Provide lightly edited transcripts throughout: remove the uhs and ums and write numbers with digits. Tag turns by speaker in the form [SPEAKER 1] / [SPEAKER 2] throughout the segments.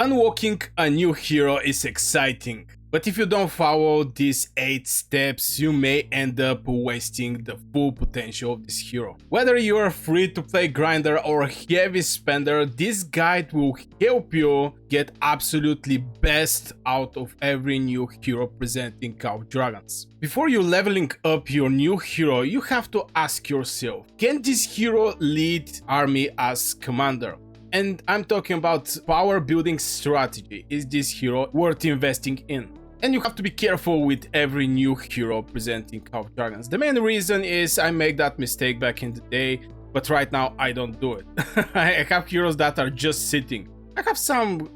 [SPEAKER 1] Unlocking a new hero is exciting, but if you don't follow these 8 steps, you may end up wasting the full potential of this hero. Whether you're a free-to-play grinder or a heavy spender, this guide will help you get absolutely best out of every new hero presenting Call of Dragons. Before you leveling up your new hero, you have to ask yourself, can this hero lead army as commander? And I'm talking about power building strategy. Is this hero worth investing in? And you have to be careful with every new hero presenting Call of Dragons. The main reason is I made that mistake back in the day, but right now I don't do it. I have heroes that are just sitting. I have some,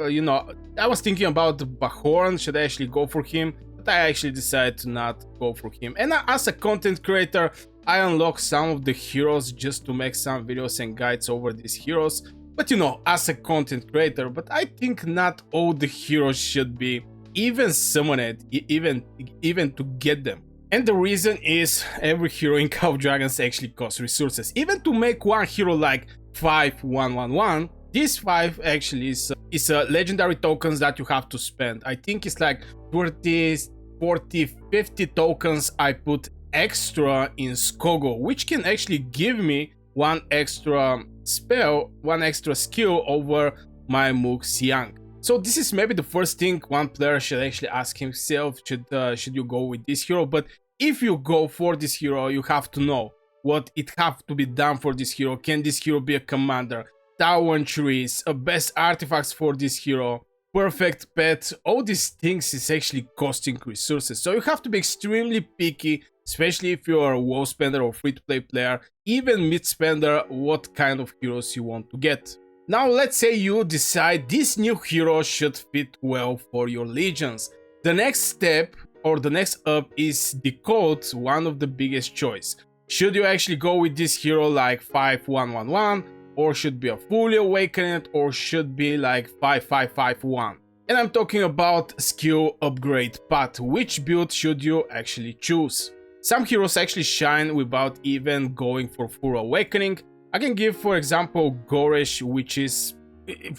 [SPEAKER 1] I was thinking about Bahorn, should I actually go for him? But I actually decided to not go for him. And as a content creator, I unlock some of the heroes just to make some videos and guides over these heroes. But as a content creator, but I think not all the heroes should be even summoned, even to get them. And the reason is every hero in Call of Dragons actually costs resources. Even to make one hero like 5111, this 5 actually is legendary tokens that you have to spend. I think it's like 30, 40, 50 tokens I put extra in Skogo, which can actually give me one extra spell, one extra skill over my Mook Xiang. So this is maybe the first thing one player should actually ask himself, should you go with this hero? But if you go for this hero, you have to know what it have to be done for this hero. Can this hero be a commander? Tower trees, best artifacts for this hero, perfect pet, all these things is actually costing resources. So you have to be extremely picky, especially if you're a WoW spender or free-to-play player, even mid-spender, what kind of heroes you want to get. Now let's say you decide this new hero should fit well for your legions. The next step or the next up is the code, one of the biggest choice. Should you actually go with this hero like 5111, or should be a fully awakened, or should be like 5551? And I'm talking about skill upgrade path. Which build should you actually choose? Some heroes actually shine without even going for full awakening. I can give, for example, Gorish, which is,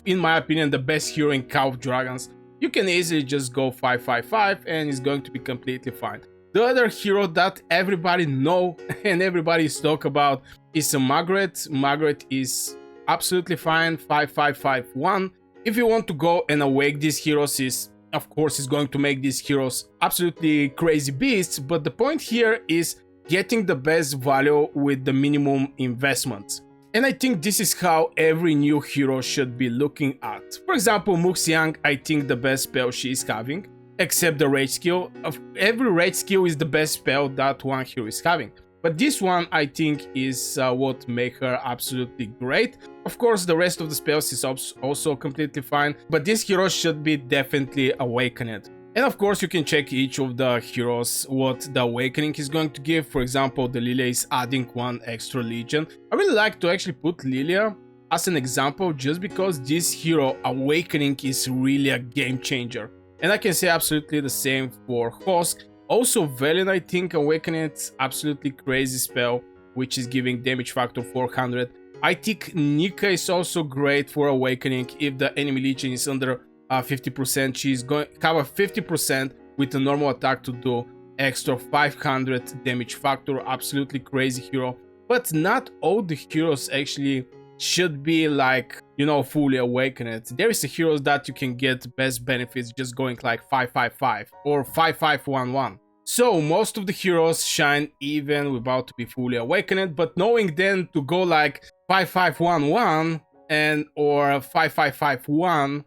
[SPEAKER 1] in my opinion, the best hero in Call of Dragons. You can easily just go 555 and it's going to be completely fine. The other hero that everybody know and everybody is talk about is a Margaret. Margaret is absolutely fine, 5551. If you want to go and awake these heroes, of course, is going to make these heroes absolutely crazy beasts, but the point here is getting the best value with the minimum investment. And I think this is how every new hero should be looking at. For example, Mook Xiang, I think the best spell she is having, except the rage skill. Every rage skill is the best spell that one hero is having. But this one, I think, is what make her absolutely great. Of course, the rest of the spells is also completely fine, but this hero should be definitely awakened. And of course, you can check each of the heroes what the awakening is going to give. For example, the Lilia is adding one extra legion. I really like to actually put Lilia as an example just because this hero awakening is really a game changer. And I can say absolutely the same for Hosk. Also, Velen, I think, awakening is absolutely crazy spell, which is giving damage factor 400. I think Nika is also great for awakening. If the enemy legion is under 50%, she's going to have a 50% with a normal attack to do extra 500 damage factor. Absolutely crazy hero. But not all the heroes actually should be like, fully awakened. There is a heroes that you can get best benefits just going like 555 or 5511. So most of the heroes shine even without to be fully awakened, but knowing then to go like 5511 and or 5551,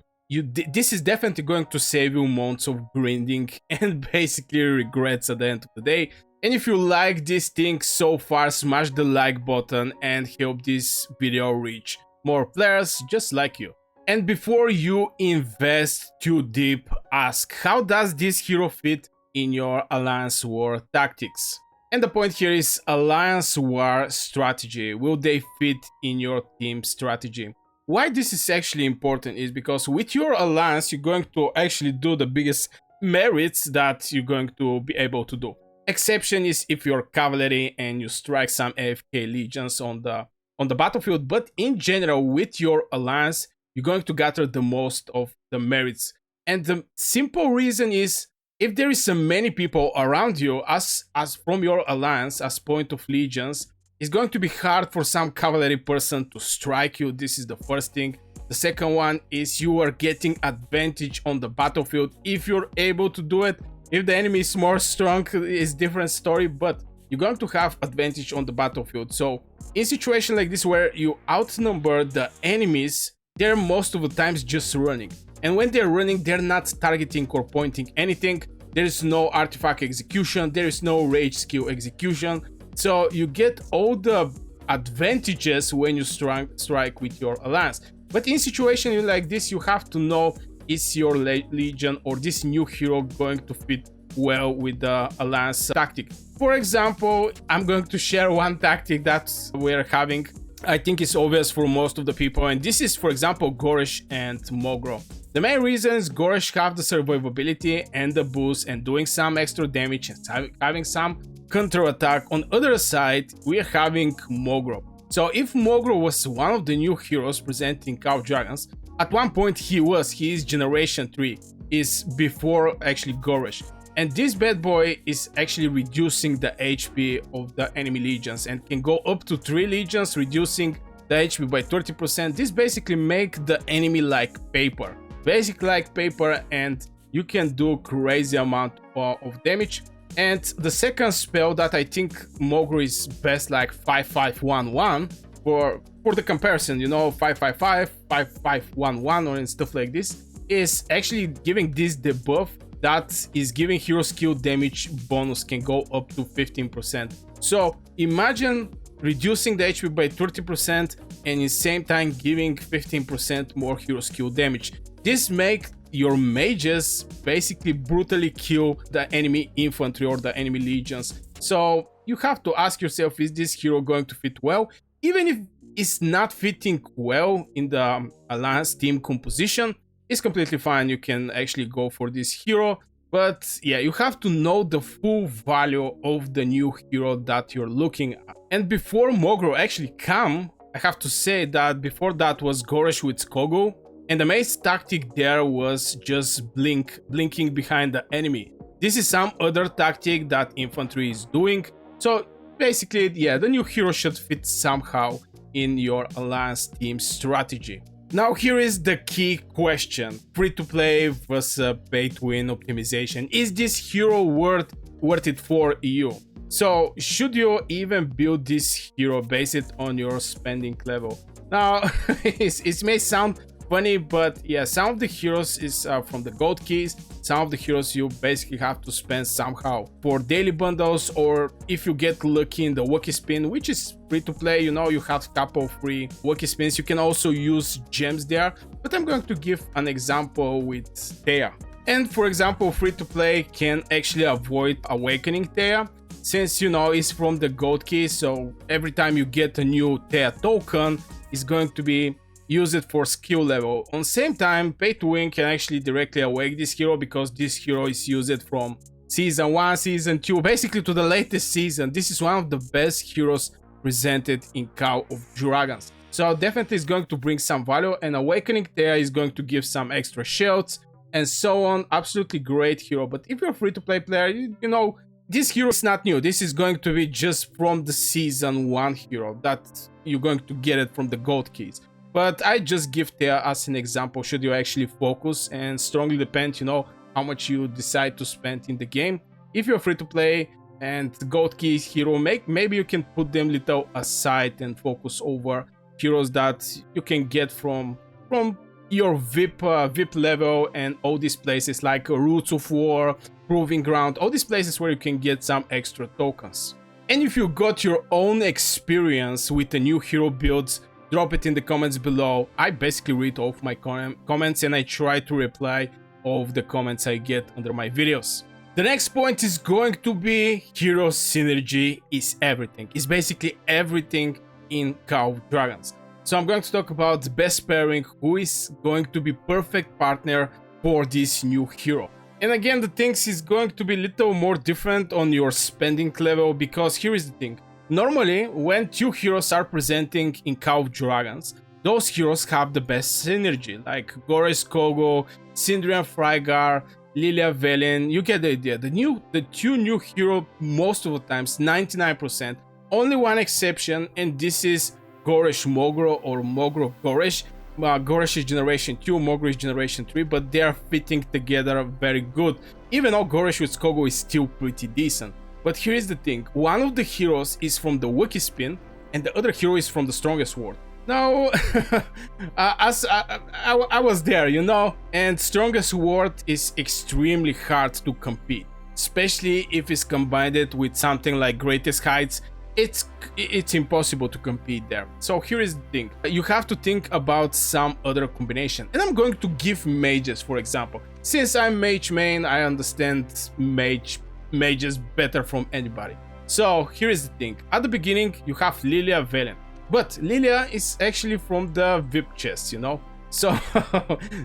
[SPEAKER 1] this is definitely going to save you months of grinding and basically regrets at the end of the day. And if you like this thing so far, smash the like button and help this video reach more players just like you. And before you invest too deep, ask, how does this hero fit in your Alliance War tactics? And the point here is Alliance War strategy. Will they fit in your team strategy? Why this is actually important is because with your alliance, you're going to actually do the biggest merits that you're going to be able to do. Exception is if you're cavalry and you strike some AFK legions on the battlefield, but in general, with your alliance, you're going to gather the most of the merits. And the simple reason is, if there is so many people around you as from your alliance as point of legions, it's going to be hard for some cavalry person to strike you. This is the first thing. The second one is you are getting advantage on the battlefield if you're able to do it. If the enemy is more strong, it's different story, but you're going to have advantage on the battlefield. So in situation like this where you outnumber the enemies, they're most of the times just running. And when they're running, they're not targeting or pointing anything. There is no artifact execution, there is no rage skill execution. So you get all the advantages when you strike with your alliance. But in situations like this, you have to know, is your legion or this new hero going to fit well with the alliance tactic? For example, I'm going to share one tactic that we're having. I think it's obvious for most of the people, and this is, for example, Gorish and Mogro. The main reasons Gorish have the survivability and the boost and doing some extra damage and having some counter attack. On the other side, we are having Mogro. So if Mogro was one of the new heroes present in Call of Dragons, at one point he is generation 3, is before actually Gorish. And this bad boy is actually reducing the HP of the enemy legions and can go up to 3 legions, reducing the HP by 30%. This basically make the enemy like paper. Basically like paper, and you can do crazy amount of damage. And the second spell that I think Mogro is best, like 5511 for the comparison, you know, 555, 5511 or stuff like this, is actually giving this debuff that is giving hero skill damage bonus can go up to 15%. So imagine reducing the HP by 30% and in the same time giving 15% more hero skill damage. This makes your mages basically brutally kill the enemy infantry or the enemy legions. So you have to ask yourself, is this hero going to fit well? Even if it's not fitting well in the alliance team composition, it's completely fine. You can actually go for this hero. But yeah, you have to know the full value of the new hero that you're looking at. And before Mogro actually come, I have to say that before that was Gorish with Skogo. And the main tactic there was just blinking behind the enemy. This is some other tactic that infantry is doing. So basically, yeah, the new hero should fit somehow in your alliance team strategy. Now here is the key question: free-to-play versus pay-to-win optimization. Is this hero worth it for you? So should you even build this hero based on your spending level? Now it may sound funny, but yeah, some of the heroes is from the gold keys. Some of the heroes you basically have to spend somehow for daily bundles, or if you get lucky in the Wookiee spin, which is free to play, you know, you have a couple free Wookiee spins. You can also use gems there, but I'm going to give an example with Thea. And for example, free to play can actually avoid awakening Thea, since, you know, it's from the gold key. So every time you get a new Thea token, it's going to be use it for skill level. On the same time, pay to win can actually directly awake this hero, because this hero is used from season 1, season 2, basically to the latest season. This is one of the best heroes presented in Call of Dragons. So definitely is going to bring some value, and awakening there is going to give some extra shields and so on. Absolutely great hero. But if you're a free-to-play player, you know, this hero is not new. This is going to be just from the season 1 hero that you're going to get it from the gold keys. But I just give Thea as an example. Should you actually focus, and strongly depend, you know, how much you decide to spend in the game. If you're free to play and the gold key hero, maybe you can put them little aside and focus over heroes that you can get from your VIP level, and all these places like Roots of War, Proving Ground, all these places where you can get some extra tokens. And if you got your own experience with the new hero builds, drop it in the comments below. I basically read all of my comments, and I try to reply all of the comments I get under my videos. The next point is going to be hero synergy is everything. It's basically everything in Call of Dragons. So I'm going to talk about the best pairing, who is going to be perfect partner for this new hero. And again, the things is going to be a little more different on your spending level, because here is the thing. Normally, when 2 heroes are presenting in Call of Dragons, those heroes have the best synergy, like Goresh Kogo, Sindrian Frygar, Lilia Velen. You get the idea. The two new hero most of the times, 99%. Only one exception, and this is Goresh Mogro or Mogro Goresh. Goresh is generation 2, Mogro is generation 3, but they are fitting together very good. Even though Goresh with Kogo is still pretty decent. But here is the thing, one of the heroes is from the Wiki Spin, and the other hero is from the Strongest Sword. Now, I was there, you know, and Strongest Sword is extremely hard to compete, especially if it's combined with something like Greatest Heights. It's impossible to compete there. So here is the thing, you have to think about some other combination, and I'm going to give mages for example. Since I'm mage main, I understand mages better from anybody. So here is the thing, at the beginning you have Lilia Velen, but Lilia is actually from the VIP chest, you know. So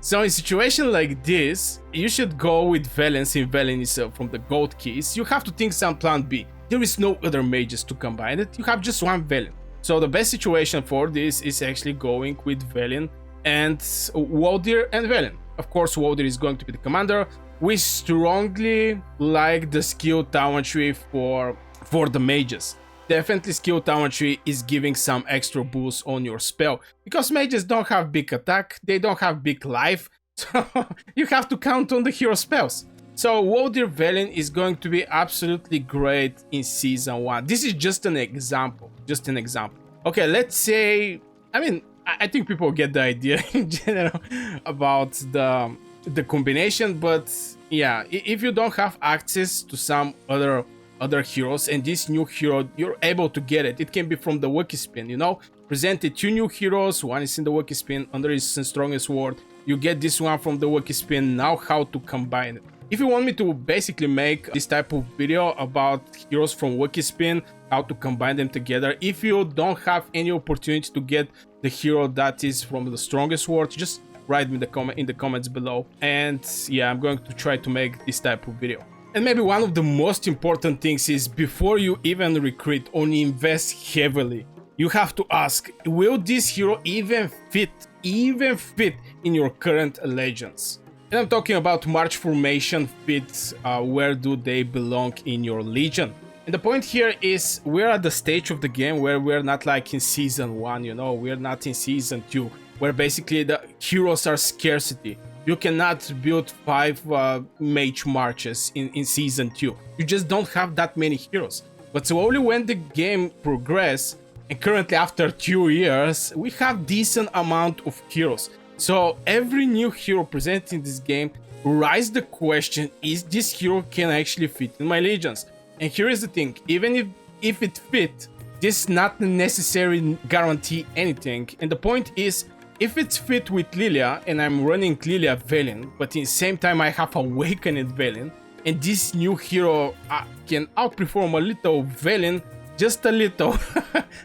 [SPEAKER 1] so in situation like this, you should go with Velen, since Velen is from the gold keys. You have to think some plan B. There is no other mages to combine it, you have just one Velen. So the best situation for this is actually going with Velen and Wodir and Velen. Of course, Wodir is going to be the commander. We strongly like the skill talent tree for the mages. Definitely skill talent tree is giving some extra boost on your spell, because mages don't have big attack, they don't have big life, so you have to count on the hero spells. So Wodir Velen is going to be absolutely great in season 1. This is just an example, Okay, let's say, I think people get the idea in general about the combination, but yeah, if you don't have access to some other heroes, and this new hero, you're able to get it. It can be from the Wiki Spin, you know, presented 2 new heroes, one is in the Wiki Spin, another is in Strongest Sword. You get this one from the Wiki Spin, now how to combine it. If you want me to basically make this type of video about heroes from Wiki Spin, how to combine them together, if you don't have any opportunity to get the hero that is from the Strongest Sword, just write me in the comments below, and yeah, I'm going to try to make this type of video. And maybe one of the most important things is, before you even recruit or invest heavily, you have to ask, will this hero even fit in your current legends? And I'm talking about March formation fits, where do they belong in your legion? And the point here is, we're at the stage of the game where we're not like in season 1, you know, we're not in season 2, where basically the heroes are scarcity. You cannot build 5 mage marches in season 2. You just don't have that many heroes. But slowly when the game progresses, and currently after 2 years, we have decent amount of heroes. So every new hero presented in this game raises the question, is this hero can actually fit in my legions? And here is the thing, even if it fit, this not necessarily guarantee anything. And the point is, if it's fit with Lilia, and I'm running Lilia Velen, but in the same time I have Awakened Velen, and this new hero can outperform a little Velen, just a little.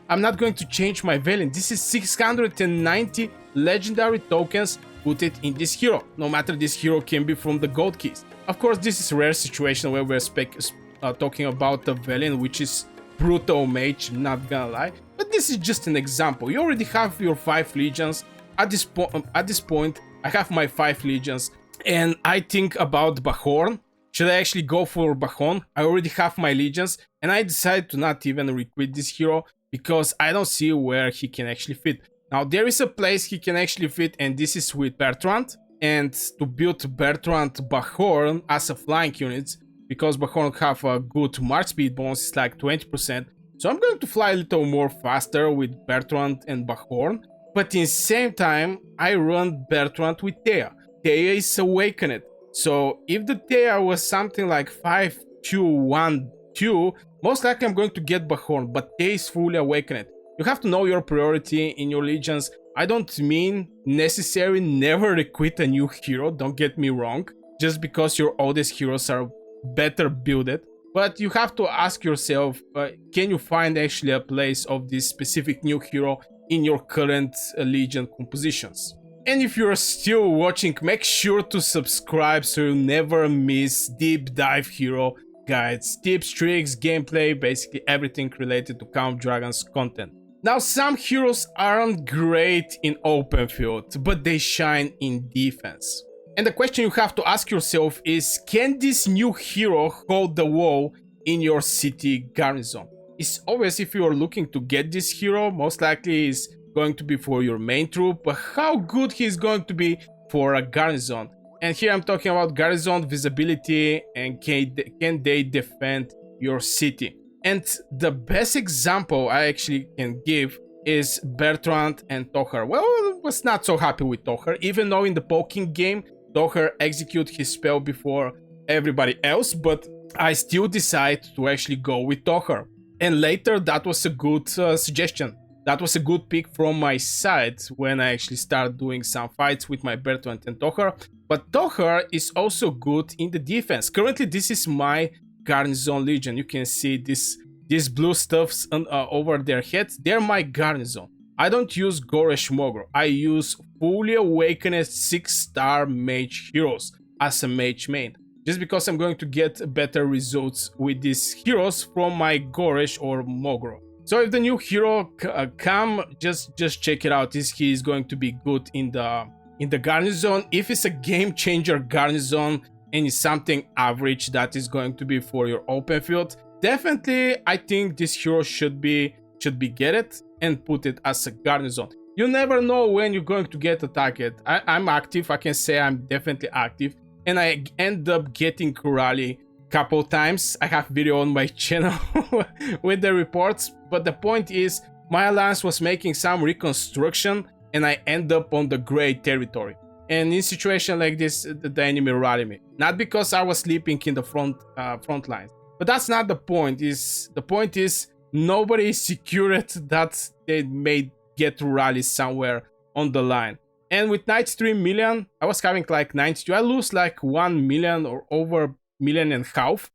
[SPEAKER 1] I'm not going to change my Velen. This is 690 legendary tokens put it in this hero. No matter, this hero can be from the gold keys. Of course, this is a rare situation where we're talking about the Velen, which is brutal mage, not gonna lie. But this is just an example. You already have your 5 legions. At this point, I have my 5 legions, and I think about Bahorn. Should I actually go for Bahorn? I already have my legions, and I decided to not even recruit this hero because I don't see where he can actually fit. Now, there is a place he can actually fit, and this is with Bertrand. And to build Bertrand Bahorn as a flying unit, because Bahorn have a good march speed bonus, it's like 20%. So I'm going to fly a little more faster with Bertrand and Bahorn. But in the same time, I run Bertrand with Thea. Thea is Awakened. So if the Thea was something like 5-2-1-2, most likely I'm going to get Bahorn, but Thea is fully Awakened. You have to know your priority in your legions. I don't mean necessarily never recruit a new hero, don't get me wrong, just because your oldest heroes are better builded. But you have to ask yourself, can you find actually a place of this specific new hero in your current legion compositions? And if you're still watching, make sure to subscribe so you never miss deep dive hero guides, tips, tricks, gameplay, basically everything related to Count Dragons content. Now, some heroes aren't great in open field, but they shine in defense. And the question you have to ask yourself is, can this new hero hold the wall in your city garrison? It's obvious if you are looking to get this hero, most likely is going to be for your main troop, but how good he's going to be for a garrison? And here I'm talking about garrison visibility and can they defend your city? And the best example I actually can give is Bertrand and Tohar. Well, I was not so happy with Tohar, even though in the poking game, Tohar execute his spell before everybody else, but I still decide to actually go with Tohar. And later, that was a good suggestion. That was a good pick from my side when I actually started doing some fights with my Bertrand and Tohar. But Tohar is also good in the defense. Currently, this is my garrison legion. You can see these blue stuffs over their heads. They're my garrison. I don't use Goresh Mogro. I use fully awakened 6-star mage heroes as a mage main. Just because I'm going to get better results with these heroes from my Goresh or Mogro. So if the new hero come, just check it out. He is going to be good in the garrison. If it's a game changer garrison and it's something average that is going to be for your open field, definitely I think this hero should be get it and put it as a garrison. You never know when you're going to get attacked. I'm active. I can say I'm definitely active, and I end up getting Kurali couple times. I have video on my channel with the reports, but the point is my alliance was making some reconstruction and I end up on the gray territory. And in situation like this, the enemy rally me. Not because I was sleeping in the front lines, but that's not the point. The point is nobody is secured that they may get to rally somewhere on the line. And with 93 million, I was having like 92. I lose like 1 million or over million and half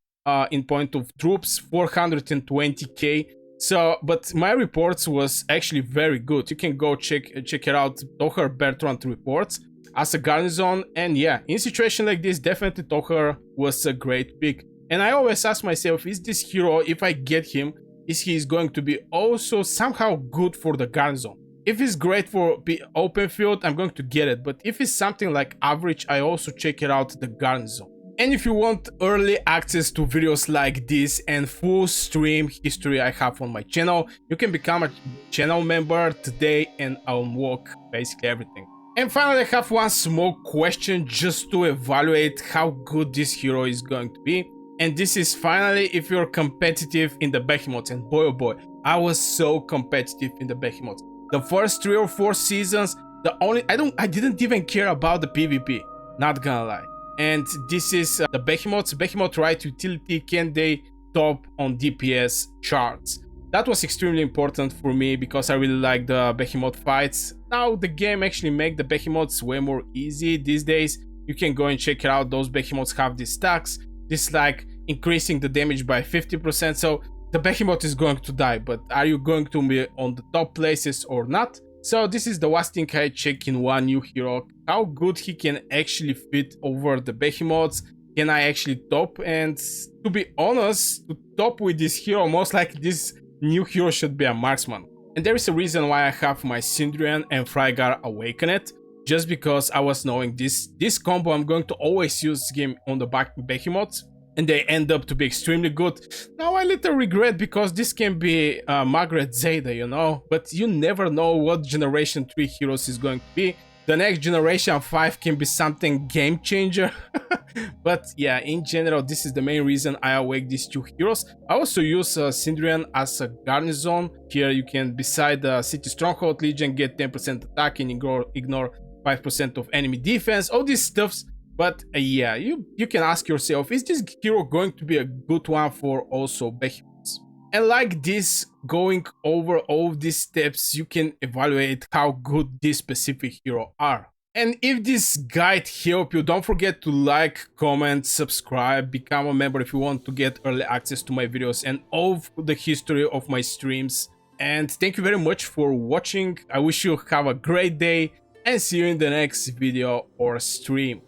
[SPEAKER 1] in point of troops, 420k. So, but my reports was actually very good. You can go check it out, Tohar Bertrand reports as a garrison. And yeah, in situation like this, definitely Tohar was a great pick. And I always ask myself, is this hero, if I get him, is he going to be also somehow good for the garrison? If it's great for the open field, I'm going to get it. But if it's something like average, I also check it out the garrison. And if you want early access to videos like this and full stream history I have on my channel, you can become a channel member today and unlock basically everything. And finally, I have one small question just to evaluate how good this hero is going to be. And this is finally if you're competitive in the Behemoth. And boy oh boy, I was so competitive in the Behemoth. The first 3 or 4 seasons, I didn't even care about the PvP, not gonna lie. And this is the Behemoth right utility, can they top on DPS charts? That was extremely important for me because I really like the Behemoth fights. Now the game actually make the Behemoths way more easy these days. You can go and check it out. Those Behemoths have these stacks. This like increasing the damage by 50%. So the Behemoth is going to die, but are you going to be on the top places or not? So this is the last thing I check in one new hero, how good he can actually fit over the Behemoths. Can I actually top? And to be honest, to top with this hero, most likely this new hero should be a marksman. And there is a reason why I have my Sindrian and Frygar Awakened, just because I was knowing this combo I'm going to always use game on the Behemoths, and they end up to be extremely good. Now I little regret because this can be Margaret Zeta, you know, but you never know what generation 3 heroes is going to be. The next generation 5 can be something game changer. But yeah, in general, this is the main reason I awake these 2 heroes. I also use Sindrian as a garrison. Here you can, beside the City Stronghold Legion, get 10% attack and ignore 5% of enemy defense, all these stuffs. But yeah, you can ask yourself, is this hero going to be a good one for also Behemoths? And like this, going over all these steps, you can evaluate how good this specific hero are. And if this guide helped you, don't forget to like, comment, subscribe, become a member if you want to get early access to my videos and all the history of my streams. And thank you very much for watching. I wish you have a great day and see you in the next video or stream.